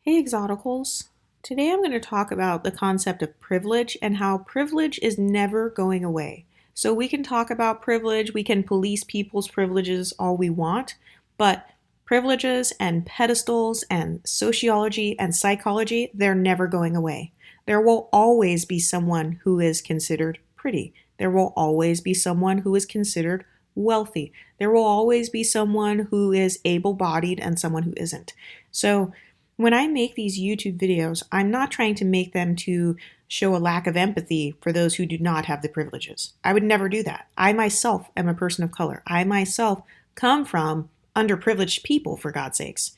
Hey Exoticals. Today I'm going to talk about the concept of privilege and how privilege is never going away. So we can talk about privilege, we can police people's privileges all we want, but privileges and pedestals and sociology and psychology, they're never going away. There will always be someone who is considered pretty. There will always be someone who is considered wealthy. There will always be someone who is able-bodied and someone who isn't. So when I make these YouTube videos, I'm not trying to make them to show a lack of empathy for those who do not have the privileges. I would never do that. I myself am a person of color. I myself come from underprivileged people, for God's sakes.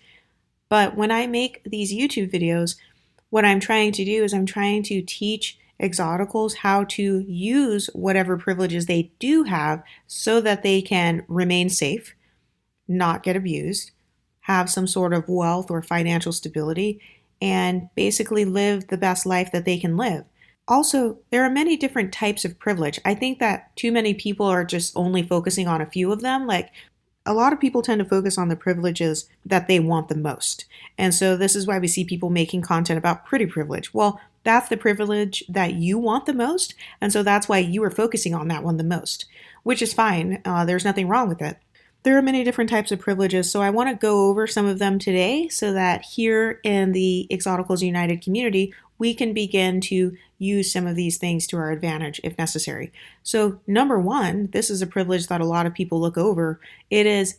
But when I make these YouTube videos, what I'm trying to do is I'm trying to teach exoticals how to use whatever privileges they do have so that they can remain safe, not get abused, have some sort of wealth or financial stability, and basically live the best life that they can live. Also, there are many different types of privilege. I think that too many people are just only focusing on a few of them. Like, a lot of people tend to focus on the privileges that they want the most. And so this is why we see people making content about pretty privilege. Well, that's the privilege that you want the most. And so that's why you are focusing on that one the most, which is fine. There's nothing wrong with it. There are many different types of privileges, so I want to go over some of them today so that here in the Exoticals United community, we can begin to use some of these things to our advantage if necessary. So number one, this is a privilege that a lot of people look over. It is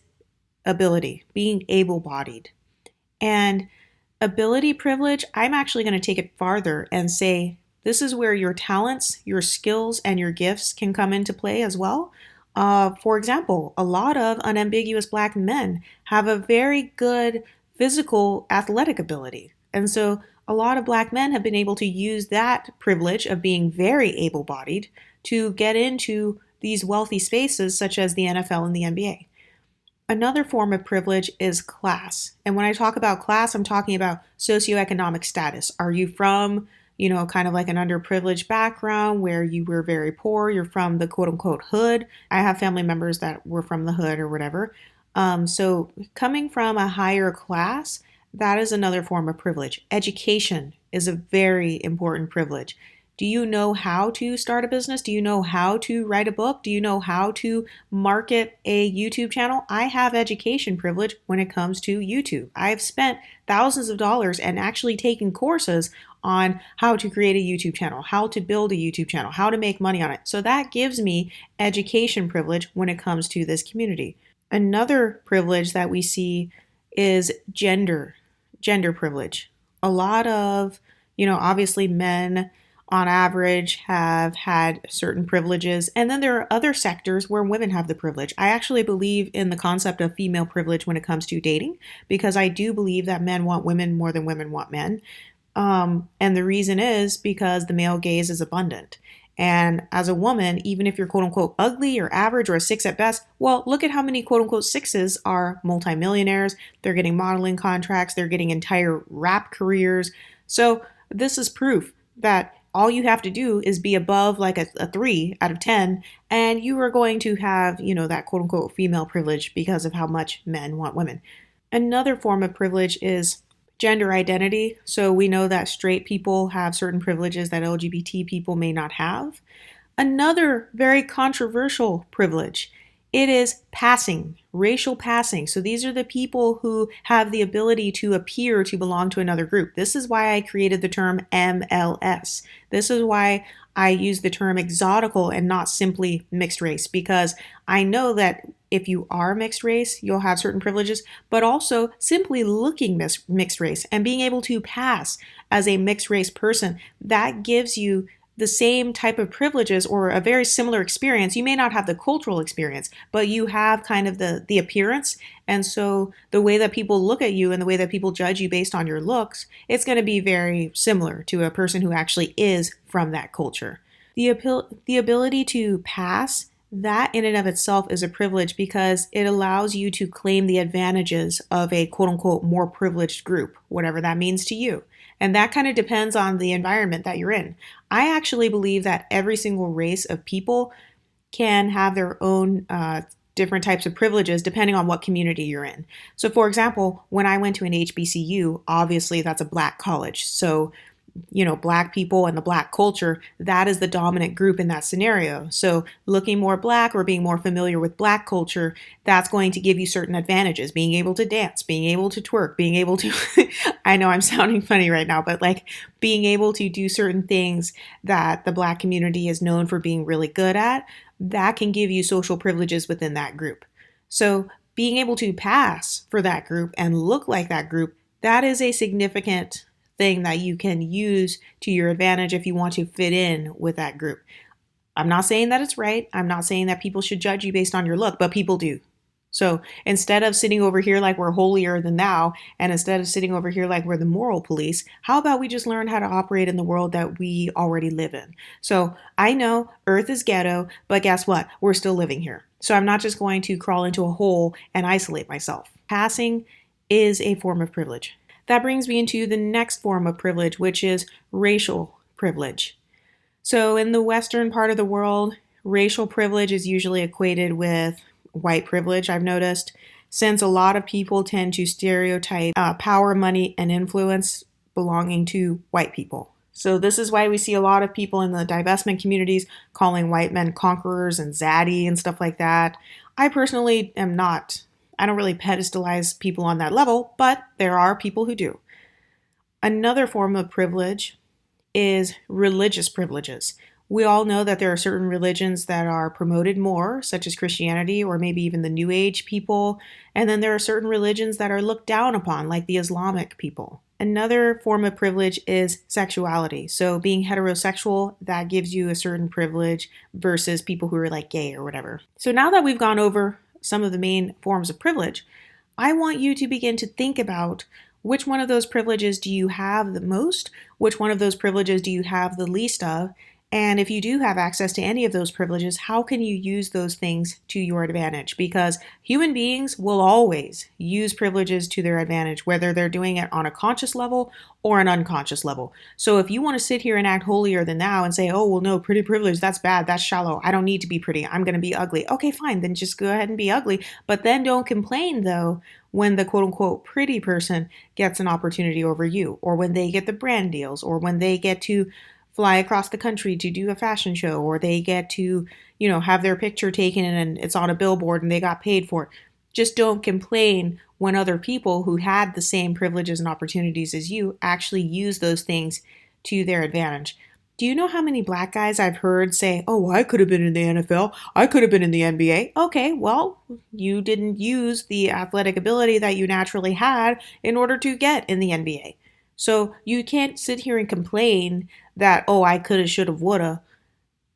ability, being able-bodied. And ability privilege, I'm actually going to take it farther and say this is where your talents, your skills, and your gifts can come into play as well. For example, a lot of unambiguous Black men have a very good physical athletic ability. And so a lot of Black men have been able to use that privilege of being very able bodied to get into these wealthy spaces such as the NFL and the NBA. Another form of privilege is class. And when I talk about class, I'm talking about socioeconomic status. Are you from, kind of like an underprivileged background where you were very poor? You're from the quote unquote hood. I have family members that were from the hood or whatever. So coming from a higher class, that is another form of privilege. Education is a very important privilege. Do you know how to start a business? Do you know how to write a book? Do you know how to market a YouTube channel? I have education privilege when it comes to YouTube. I've spent thousands of dollars and actually taken courses on how to create a YouTube channel, how to build a YouTube channel, how to make money on it. So that gives me education privilege when it comes to this community. Another privilege that we see is gender privilege. A lot of, obviously men on average have had certain privileges. And then there are other sectors where women have the privilege. I actually believe in the concept of female privilege when it comes to dating, because I do believe that men want women more than women want men. And the reason is because the male gaze is abundant. And as a woman, even if you're quote unquote ugly or average or a six at best, well, look at how many quote unquote sixes are multimillionaires. They're getting modeling contracts. They're getting entire rap careers. So this is proof that all you have to do is be above like a 3 out of 10, and you are going to have, that quote unquote female privilege because of how much men want women. Another form of privilege is gender identity. So we know that straight people have certain privileges that LGBT people may not have. Another very controversial privilege, it is passing, racial passing. So these are the people who have the ability to appear to belong to another group. This is why I created the term MLS. This is why I use the term exotical and not simply mixed race, because I know that if you are mixed race, you'll have certain privileges, but also simply looking mixed race and being able to pass as a mixed race person, that gives you the same type of privileges or a very similar experience. You may not have the cultural experience, but you have kind of the appearance. And so the way that people look at you and the way that people judge you based on your looks, it's going to be very similar to a person who actually is from that culture. The ability to pass, that in and of itself is a privilege because it allows you to claim the advantages of a quote unquote more privileged group, whatever that means to you. And that kind of depends on the environment that you're in. I actually believe that every single race of people can have their own different types of privileges depending on what community you're in. So, for example, when I went to an HBCU, obviously that's a black college. So, black people and the black culture, that is the dominant group in that scenario. So, looking more black or being more familiar with black culture, that's going to give you certain advantages. Being able to dance, being able to twerk, being able to, I know I'm sounding funny right now, but like being able to do certain things that the black community is known for being really good at, that can give you social privileges within that group. So, being able to pass for that group and look like that group, that is a significant thing that you can use to your advantage if you want to fit in with that group. I'm not saying that it's right. I'm not saying that people should judge you based on your look, but people do. So instead of sitting over here like we're holier than thou, and instead of sitting over here like we're the moral police, how about we just learn how to operate in the world that we already live in? So I know Earth is ghetto, but guess what? We're still living here. So I'm not just going to crawl into a hole and isolate myself. Passing is a form of privilege. That brings me into the next form of privilege, which is racial privilege. So in the Western part of the world, racial privilege is usually equated with white privilege, I've noticed, since a lot of people tend to stereotype power, money, and influence belonging to white people. So this is why we see a lot of people in the divestment communities calling white men conquerors and zaddy and stuff like that. I personally am not. I don't really pedestalize people on that level, but there are people who do. Another form of privilege is religious privileges. We all know that there are certain religions that are promoted more, such as Christianity or maybe even the New Age people. And then there are certain religions that are looked down upon, like the Islamic people. Another form of privilege is sexuality. So being heterosexual, that gives you a certain privilege versus people who are like gay or whatever. So now that we've gone over some of the main forms of privilege, I want you to begin to think about which one of those privileges do you have the most? Which one of those privileges do you have the least of? And if you do have access to any of those privileges, how can you use those things to your advantage? Because human beings will always use privileges to their advantage, whether they're doing it on a conscious level or an unconscious level. So if you want to sit here and act holier than thou and say, oh, well, no, pretty privilege, that's bad, that's shallow, I don't need to be pretty, I'm going to be ugly. Okay, fine, then just go ahead and be ugly. But then don't complain, though, when the quote unquote pretty person gets an opportunity over you, or when they get the brand deals, or when they get to fly across the country to do a fashion show, or they get to, have their picture taken and it's on a billboard and they got paid for it. Just don't complain when other people who had the same privileges and opportunities as you actually use those things to their advantage. Do you know how many black guys I've heard say, oh, I could have been in the NFL, I could have been in the NBA? Okay, well, you didn't use the athletic ability that you naturally had in order to get in the NBA. So you can't sit here and complain that, oh, I coulda, shoulda, woulda,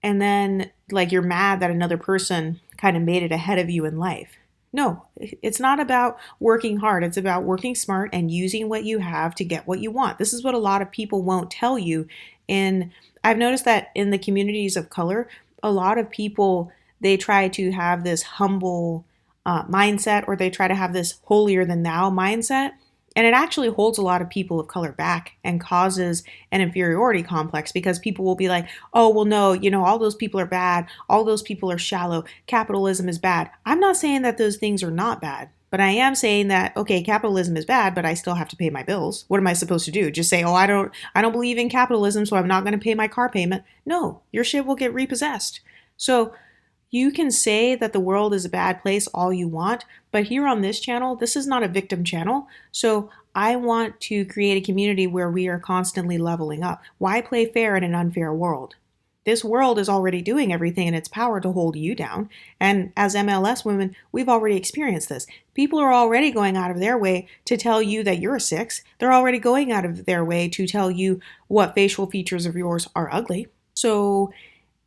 and then like you're mad that another person kind of made it ahead of you in life. No, it's not about working hard. It's about working smart and using what you have to get what you want. This is what a lot of people won't tell you. And I've noticed that in the communities of color, a lot of people, they try to have this humble mindset, or they try to have this holier than thou mindset. And it actually holds a lot of people of color back and causes an inferiority complex, because people will be like, oh, well, no, all those people are bad. All those people are shallow. Capitalism is bad. I'm not saying that those things are not bad, but I am saying that, okay, capitalism is bad, but I still have to pay my bills. What am I supposed to do? Just say, oh, I don't believe in capitalism, so I'm not going to pay my car payment. No, your shit will get repossessed. So you can say that the world is a bad place all you want, but here on this channel, this is not a victim channel. So I want to create a community where we are constantly leveling up. Why play fair in an unfair world? This world is already doing everything in its power to hold you down. And as MLS women, we've already experienced this. People are already going out of their way to tell you that you're a 6. They're already going out of their way to tell you what facial features of yours are ugly. So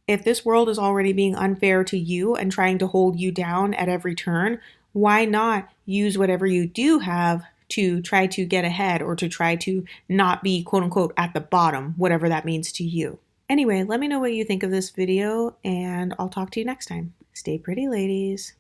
if this world is already being unfair to you and trying to hold you down at every turn, why not use whatever you do have to try to get ahead, or to try to not be quote unquote at the bottom, whatever that means to you? Anyway, let me know what you think of this video, and I'll talk to you next time. Stay pretty, ladies.